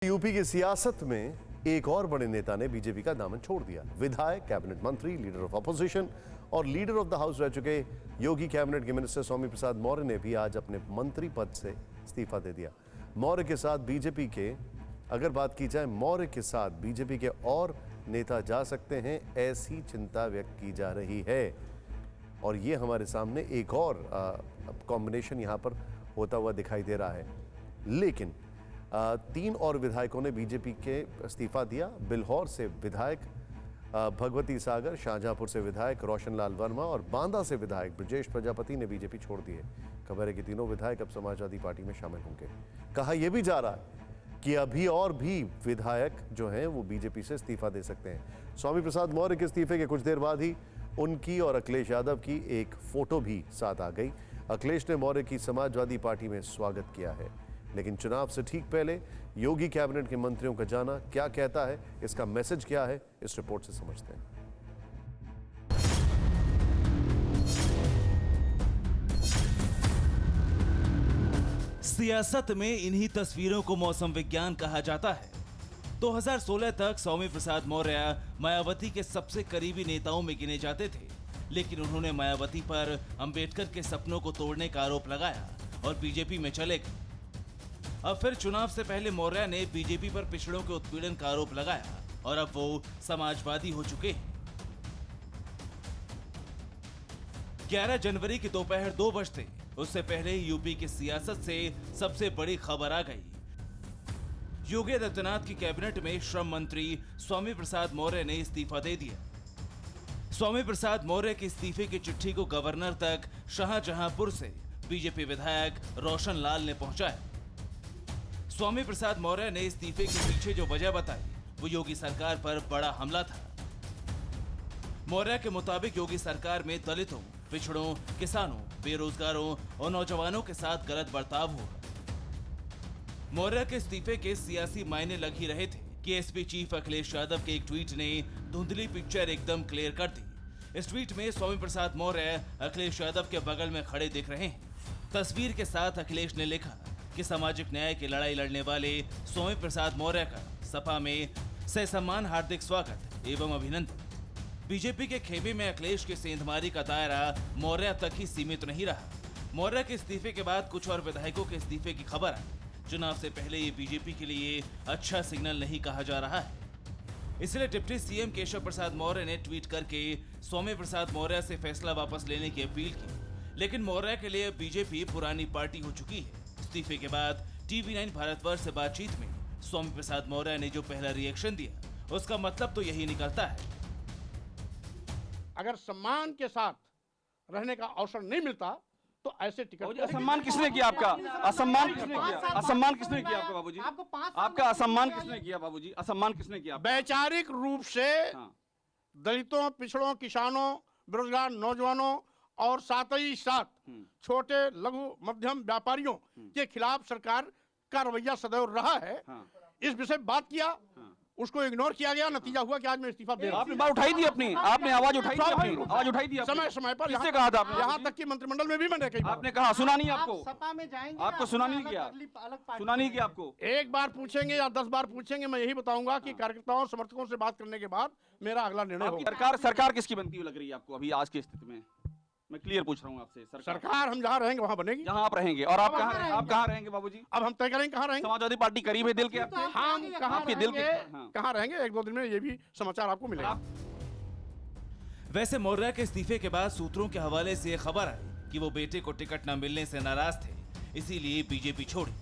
UP की सियासत में एक और बड़े नेता ने बीजेपी का दामन छोड़ दिया। विधायक, कैबिनेट मंत्री, लीडर ऑफ अपोजिशन और लीडर ऑफ द हाउस रह चुके योगी कैबिनेट के मिनिस्टर स्वामी प्रसाद मौर्य ने भी आज अपने मंत्री पद से इस्तीफा दे दिया। मौर्य के साथ बीजेपी के अगर बात की जाए, मौर्य के साथ बीजेपी के और नेता जा सकते हैं, ऐसी चिंता व्यक्त की जा रही है। और ये हमारे सामने एक और कॉम्बिनेशन यहाँ पर होता हुआ दिखाई दे रहा है। लेकिन 3 और विधायकों ने बीजेपी के इस्तीफा दिया। बिल्हौर से विधायक भगवती सागर, शाहजहांपुर से विधायक रोशन लाल वर्मा और बांदा से विधायक ब्रजेश प्रजापति ने बीजेपी छोड़ दी है। खबर है कि तीनों विधायक अब समाजवादी पार्टी में शामिल होंगे। कहा यह भी जा रहा है कि अभी और भी विधायक जो हैं वो बीजेपी से इस्तीफा दे सकते हैं। स्वामी प्रसाद मौर्य के इस्तीफे के कुछ देर बाद ही उनकी और अखिलेश यादव की एक फोटो भी साथ आ गई। अखिलेश ने मौर्य की समाजवादी पार्टी में स्वागत किया है। लेकिन चुनाव से ठीक पहले योगी कैबिनेट के मंत्रियों का जाना क्या कहता है, इसका मैसेज क्या है, इस रिपोर्ट से समझते हैं। सियासत में इन्हीं तस्वीरों को मौसम विज्ञान कहा जाता है। 2016 तक स्वामी प्रसाद मौर्य मायावती के सबसे करीबी नेताओं में गिने जाते थे, लेकिन उन्होंने मायावती पर अंबेडकर के सपनों को तोड़ने का आरोप लगाया और बीजेपी में चले गए। अब फिर चुनाव से पहले मौर्य ने बीजेपी पर पिछड़ों के उत्पीड़न का आरोप लगाया और अब वो समाजवादी हो चुके हैं। 11 जनवरी की दोपहर 2 बजते उससे पहले यूपी की सियासत से सबसे बड़ी खबर आ गई। योगी आदित्यनाथ की कैबिनेट में श्रम मंत्री स्वामी प्रसाद मौर्य ने इस्तीफा दे दिया। स्वामी प्रसाद मौर्य के इस्तीफे की चिट्ठी को गवर्नर तक शाहजहांपुर से बीजेपी विधायक रोशन लाल ने पहुंचाया। स्वामी प्रसाद मौर्य ने इस्तीफे के पीछे जो वजह बताई वो योगी सरकार पर बड़ा हमला था। मौर्य के मुताबिक योगी सरकार में दलितों, पिछड़ों, किसानों, बेरोजगारों और नौजवानों के साथ गलत बर्ताव हुआ। मौर्य के इस्तीफे के सियासी मायने लग ही रहे थे कि एसपी चीफ अखिलेश यादव के एक ट्वीट ने धुंधली पिक्चर एकदम क्लियर कर दी। इस ट्वीट में स्वामी प्रसाद मौर्य अखिलेश यादव के बगल में खड़े दिख रहे हैं। तस्वीर के साथ अखिलेश ने लिखा कि सामाजिक न्याय की लड़ाई लड़ने वाले स्वामी प्रसाद मौर्य का सपा में ससम्मान हार्दिक स्वागत एवं अभिनंदन। बीजेपी के खेमे में अखिलेश की सेंधमारी का दायरा मौर्य तक ही सीमित नहीं रहा। मौर्य के इस्तीफे के बाद कुछ और विधायकों के इस्तीफे की खबर आई। चुनाव से पहले ये बीजेपी के लिए अच्छा सिग्नल नहीं कहा जा रहा है। इसलिए डिप्टी सीएम केशव प्रसाद मौर्य ने ट्वीट करके स्वामी प्रसाद मौर्य से फैसला वापस लेने की अपील की। लेकिन मौर्य के लिए बीजेपी पुरानी पार्टी हो चुकी है। इस्तीफे के बाद TV9 भारतवर्ष से बातचीत में स्वामी प्रसाद मौर्य ने जो पहला रिएक्शन दिया, उसका मतलब तो यही निकलता है। अगर सम्मान के साथ रहने का अवसर नहीं मिलता तो ऐसे टिकट। असम्मान किसने किया आपका? असम्मान किसने किया? असम्मान किसने किया आपका बाबूजी? आपका असम्मान किसने किया बाबूजी? असम्मान किसने किया? वैचारिक रूप से दलितों, पिछड़ों, किसानों, बेरोजगार नौजवानों और साथ ही साथ छोटे, लघु, मध्यम व्यापारियों के खिलाफ सरकार का रवैया सदैव रहा है। इस विषय बात किया, उसको इग्नोर किया गया, नतीजा हुआ कि आज मैं इस्तीफा दे रहा हूं। आपने बात उठाई दी अपनी, आपने आवाज उठाई दी अपनी, आवाज उठाई दी समय समय पर। किससे कहा था आपने? यहाँ तक कि मंत्रिमंडल में भी मैंने कही। आपने कहा सुना नहीं आपको? सपा में जाएंगे, आपको सुना नहीं किया? सुना नहीं किया आपको? एक बार पूछेंगे या 10 बार पूछेंगे, मैं यही बताऊंगा कि कार्यकर्ताओं और समर्थकों से बात करने के बाद मेरा अगला निर्णय होगा। सरकार किसकी बनती हुई लग रही है आपको अभी आज की स्थिति में? मैं क्लियर पूछ रहा हूँ आपसे। सरकार हम जहाँ रहेंगे वहाँ बनेगी, जहाँ आप रहेंगे। और आप कहाँ रहेंगे बाबूजी? अब हम तय करेंगे कहाँ रहेंगे। समाजवादी पार्टी करीब है दिल के आपके? हम कहाँ आपके दिल के कहाँ रहेंगे, 1-2 दिन में ये भी समाचार आपको मिलेगा। वैसे मौर्य के इस्तीफे के बाद सूत्रों के हवाले से खबर आई कि वो बेटे को टिकट न मिलने से नाराज थे, इसीलिए बीजेपी छोड़ी।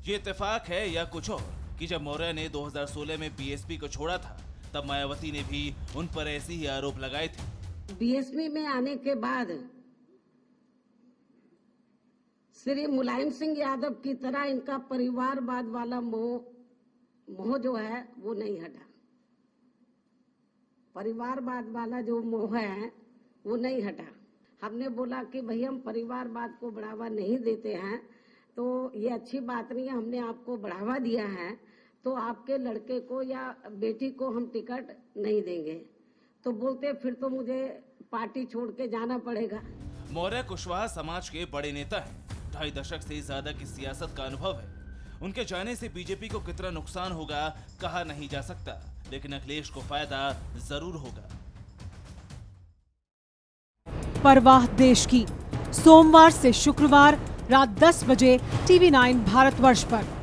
ये इत्तेफाक है या कुछ और कि जब मौर्य ने 2016 में बीएसपी को छोड़ा था, तब मायावती ने भी उन पर ऐसे ही आरोप लगाए थे। बीएसपी में आने के बाद श्री मुलायम सिंह यादव की तरह इनका परिवारवाद वाला मोह जो है वो नहीं हटा। परिवारवाद वाला जो मोह है वो नहीं हटा। हमने बोला कि भाई हम परिवारवाद को बढ़ावा नहीं देते हैं, तो ये अच्छी बात नहीं है। हमने आपको बढ़ावा दिया है तो आपके लड़के को या बेटी को हम टिकट नहीं देंगे। तो बोलते फिर तो मुझे पार्टी छोड़ के जाना पड़ेगा। मौर्य कुशवाहा समाज के बड़े नेता हैं। 2.5 दशक से ज्यादा की सियासत का अनुभव है। उनके जाने से बीजेपी को कितना नुकसान होगा कहा नहीं जा सकता, लेकिन अखिलेश को फायदा जरूर होगा। परवाह देश की, सोमवार से शुक्रवार रात 10 बजे TV9 भारतवर्ष पर।